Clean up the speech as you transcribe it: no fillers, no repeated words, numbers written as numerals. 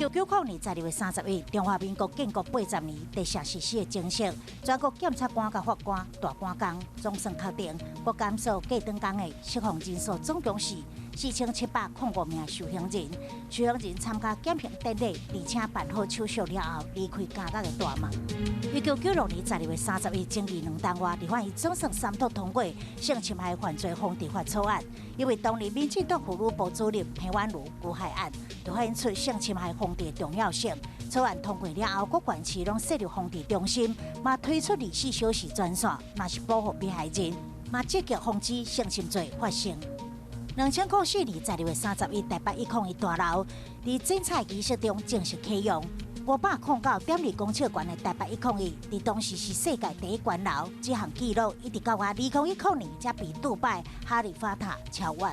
1990年12月31日，中华民国建国80年，地下实施的精神，全国检察官甲法官大官工总算确定，国监所过长工的释放人数总共是4705名受刑人。受刑人参加减刑典礼，而且办好手续了后，离开监狱的大门。1996年12月31日，正义2档外，立法院总算三读通过性侵害犯罪防治法草案，因为当年民进党妇女部主任彭婉如遇害案，就反映出性侵害防治的重要性。草案通过了后，各县市拢设立防治中心，嘛推出24小时专线，嘛是保护被害人，嘛积极防止性侵罪发生。2004年12月31日，台北101大楼在剪彩仪式中正式启用。509.2公尺高的台北101，在当时是世界第一高楼。这项纪录一直到2019年才被杜拜哈利法塔超越。